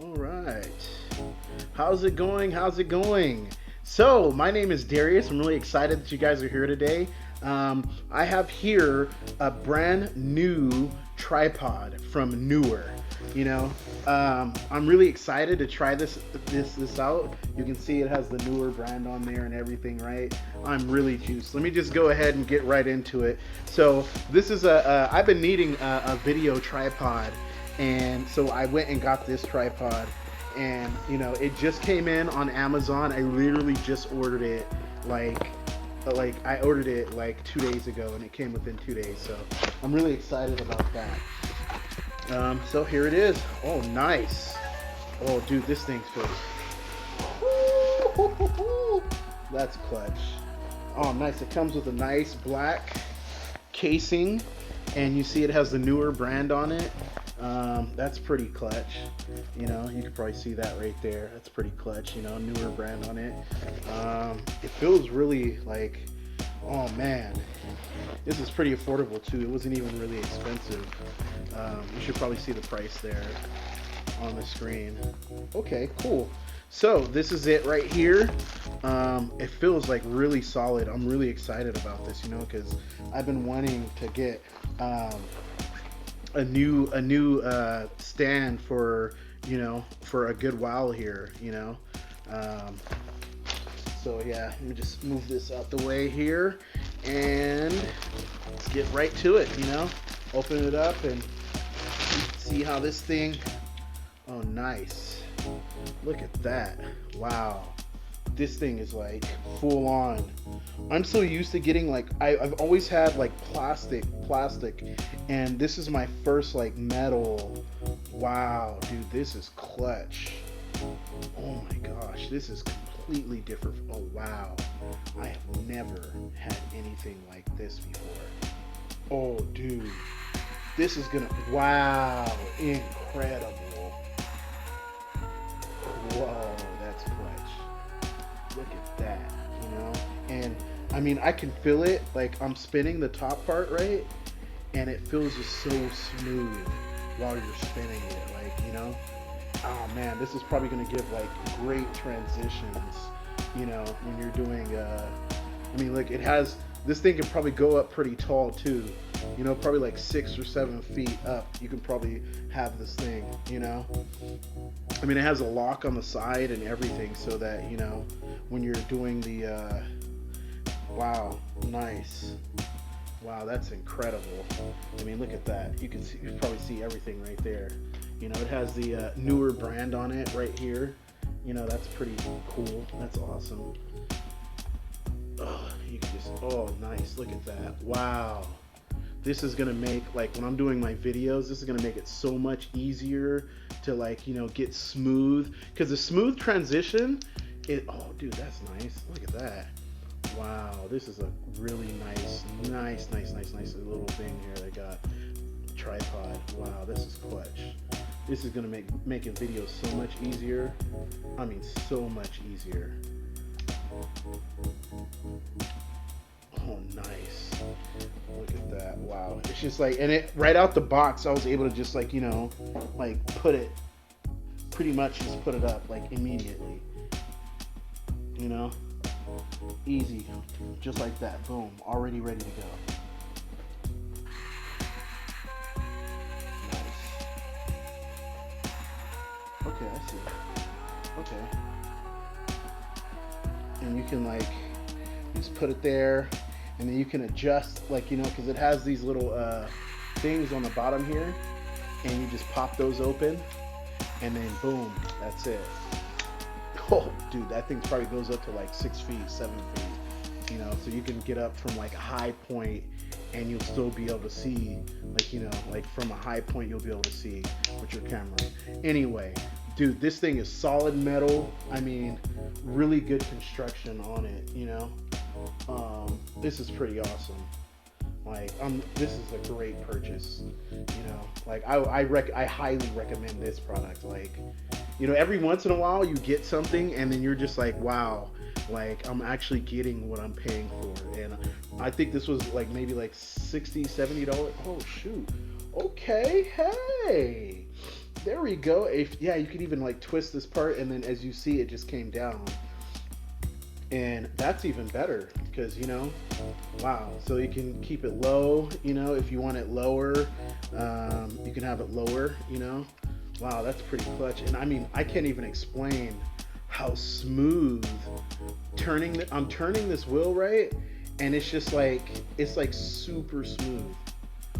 All right. How's it going? How's it going? So, my name is Darius. I'm really excited that you guys are here today. I have here a brand new tripod from Neewer. You know, I'm really excited to try this out. You can see it has the Neewer brand on there and everything, right? I'm really juiced. Let me just go ahead and get right into it. So, this is I've been needing a video tripod, and so I went and got this tripod, and it just came in on Amazon. I literally just ordered it, like I ordered it like 2 days ago, and it came within 2 days. So I'm really excited about that. So here it is. Oh, nice. Oh, dude, this thing feels. That's clutch. Oh, nice. It comes with a nice black casing, and you see it has the Neewer brand on it. That's pretty clutch. You can probably see that right there. That's pretty clutch. Neewer brand on it. It feels really like, oh man, this is pretty affordable too. It wasn't even really expensive. You should probably see the price there on the screen. Okay, cool. So this is it right here. It feels like really solid. I'm really excited about this, because I've been wanting to get a new stand for a good while here. So yeah, let me just move this out the way here, and let's get right to it. Open it up and see how this thing. Oh, nice. Look at that. Wow. This thing is like full on. I'm so used to getting like I've always had like plastic, and this is my first like metal. Wow, dude, this is clutch. Oh my gosh, this is completely different. Oh wow, I have never had anything like this before. Oh dude, this is gonna. Wow, incredible. Whoa, that's clutch. Look at that, and I mean, I can feel it. Like I'm spinning the top part, right, and it feels just so smooth while you're spinning it. Oh man, this is probably gonna give like great transitions. When you're doing. I mean, look, it has. This thing can probably go up pretty tall too. Probably like 6 or 7 feet up. You can probably have this thing. I mean, it has a lock on the side and everything, so that when you're doing the. Wow, nice. Wow, that's incredible. I mean, look at that. You can probably see everything right there. It has the Neewer brand on it right here. That's pretty cool. That's awesome. Oh, you can just. Oh, nice. Look at that. Wow. This is gonna make, like, when I'm doing my videos, this is gonna make it so much easier to get smooth. Cause the smooth transition, oh dude, that's nice. Look at that. Wow, this is a really nice little thing here. They got tripod. Wow, this is clutch. This is gonna make making videos so much easier. I mean, so much easier. Oh, nice. Look at that. Wow. It's just like, and it right out the box, I was able to just put it, pretty much just put it up like immediately. Easy. Just like that. Boom. Already ready to go. Nice. Okay, I see. Okay. And you can just put it there, and then you can adjust, because it has these little things on the bottom here, and you just pop those open, and then boom, that's it. Oh, dude, that thing probably goes up to like 6 feet, 7 feet, so you can get up from like a high point, and you'll still be able to see, from a high point, you'll be able to see with your camera. Anyway, dude, this thing is solid metal. I mean, really good construction on it, This is pretty awesome. This is a great purchase, I highly recommend this product. Every once in a while you get something and then you're just like, wow, I'm actually getting what I'm paying for. And I think this was maybe $60, $70. Oh shoot. Okay, hey. There we go. If yeah, you could even like twist this part, and then as you see, it just came down, and that's even better because wow. So you can keep it low. If you want it lower, you can have it lower. Wow, that's pretty clutch. And I mean, I can't even explain how smooth I'm turning this wheel, right, and it's just like it's like super smooth,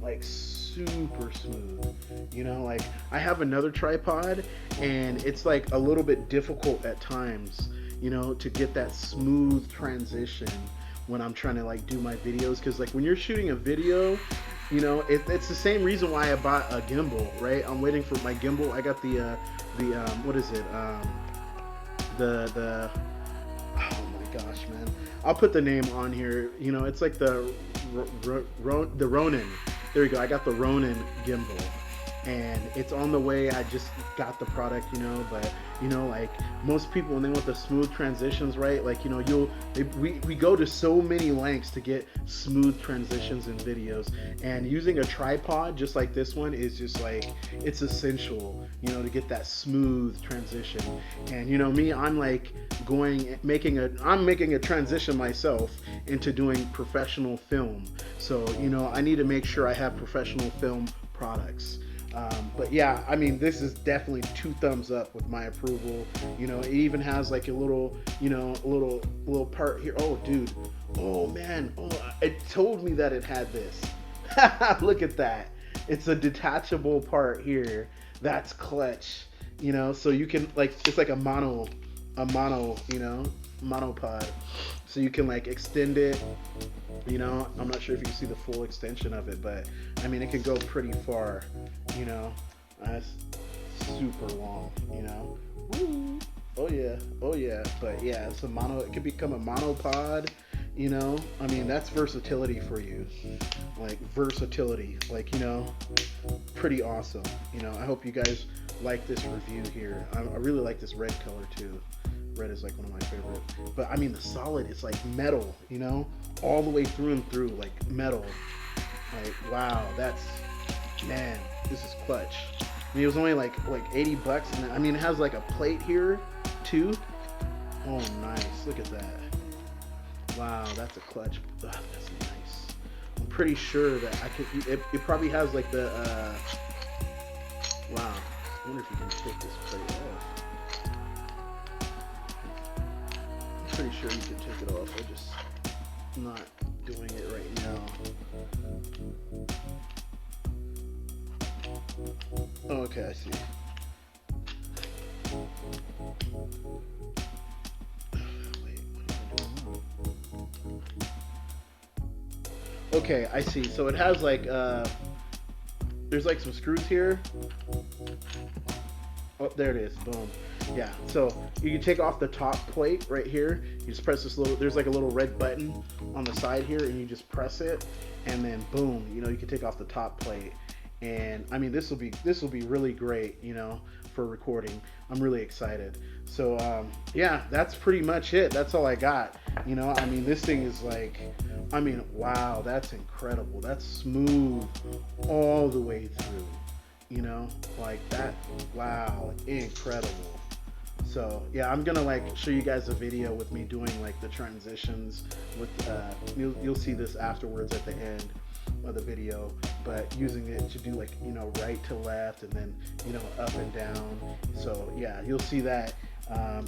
like super smooth. Like I have another tripod, and it's like a little bit difficult at times, to get that smooth transition when I'm trying to like do my videos, because like when you're shooting a video, it's the same reason why I bought a gimbal, right? I'm waiting for my gimbal. I got the what is it, the oh my gosh, man, I'll put the name on here. It's like the Ronin. There you go. I got the Ronin gimbal, and it's on the way. I just got the product, but like most people, when they want the smooth transitions, right? Like we go to so many lengths to get smooth transitions in videos, and using a tripod just like this one is just like it's essential, to get that smooth transition. And me, I'm like making a transition myself into doing professional film, so I need to make sure I have professional film products. But yeah, I mean, this is definitely 2 thumbs up with my approval. It even has like a little, little part here. Oh, dude. Oh man. Oh, it told me that it had this. Look at that. It's a detachable part here. That's clutch. So you can like, it's like a mono, monopod. So you can like extend it. I'm not sure if you can see the full extension of it, but I mean, it can go pretty far. That's super long. Woo. Oh yeah. But yeah, it's a mono. It could become a monopod. I mean, that's versatility for you. Like versatility. Like pretty awesome. I hope you guys like this review here. I really like this red color too. Red is like one of my favorite. But I mean, the solid is like metal, all the way through and through, like metal. Like wow, man, this is clutch. I mean, it was only like $80, and I mean, it has like a plate here too. Oh, nice. Look at that. Wow, that's a clutch. Ugh, that's nice. I'm pretty sure that I could. It probably has like the. Wow. I wonder if you can take this plate off. Pretty sure you can take it off. I'm just not doing it right now. Oh, okay, I see. Wait, what am I doing now? Okay, I see. So it has like there's like some screws here. Oh, there it is. Boom. Yeah, so you can take off the top plate right here. You just press this there's like a little red button on the side here, and you just press it, and then boom, you can take off the top plate. And I mean, this will be really great, for recording. I'm really excited. So yeah, that's pretty much it. That's all I got. I mean, this thing is like, I mean, wow, that's incredible. That's smooth all the way through. Like that. Wow, incredible. So yeah, I'm gonna like show you guys a video with me doing like the transitions with you'll see this afterwards at the end of the video, but using it to do like right to left, and then up and down. So yeah, you'll see that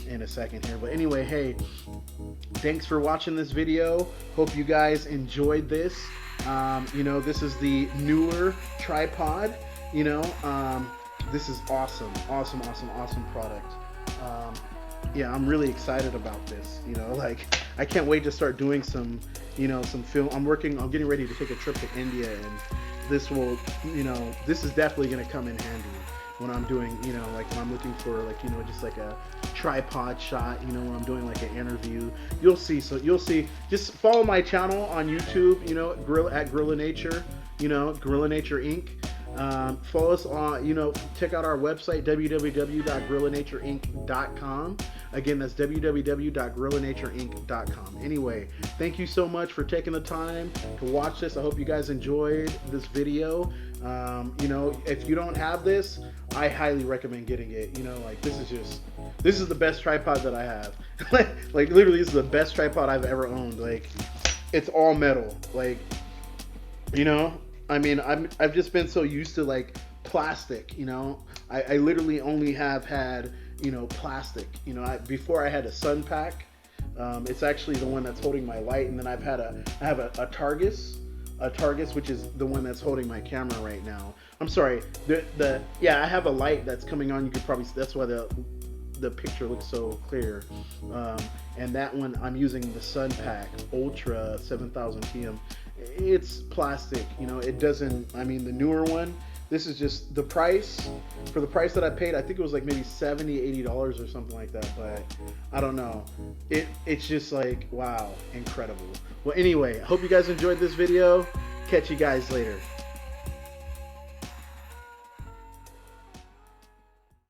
in a second here. But anyway, hey, thanks for watching this video. Hope you guys enjoyed this. This is the Neewer tripod. This is awesome product. Yeah, I'm really excited about this. Like I can't wait to start doing some film. I'm getting ready to take a trip to India, and this will, this is definitely going to come in handy when I'm doing, like when I'm looking for like, just like a tripod shot, when I'm doing like an interview. You'll see. So you'll see. Just follow my channel on YouTube, at Gorilla Nature, Gorilla Nature Inc. Follow us on, check out our website, www.gorillanatureinc.com. Again, that's www.gorillanatureinc.com. Anyway, thank you so much for taking the time to watch this. I hope you guys enjoyed this video. If you don't have this, I highly recommend getting it. You know, like this is the best tripod that I have. Like literally, this is the best tripod I've ever owned. Like it's all metal. Like you know, I mean, I've just been so used to like plastic. You know, I literally only have had plastic. You know, before I had a Sun Pack. It's actually the one that's holding my light, and then I have a Targus, which is the one that's holding my camera right now. I'm sorry, I have a light that's coming on. You could probably that's why the picture looks so clear. And that one I'm using the Sun Pack Ultra 7000 TM. It's plastic, you know. It doesn't. I mean, the newer one. This is just the price for the price that I paid. I think it was like maybe $70-$80 or something like that. But I don't know. It's just like wow, incredible. Well, anyway, I hope you guys enjoyed this video. Catch you guys later.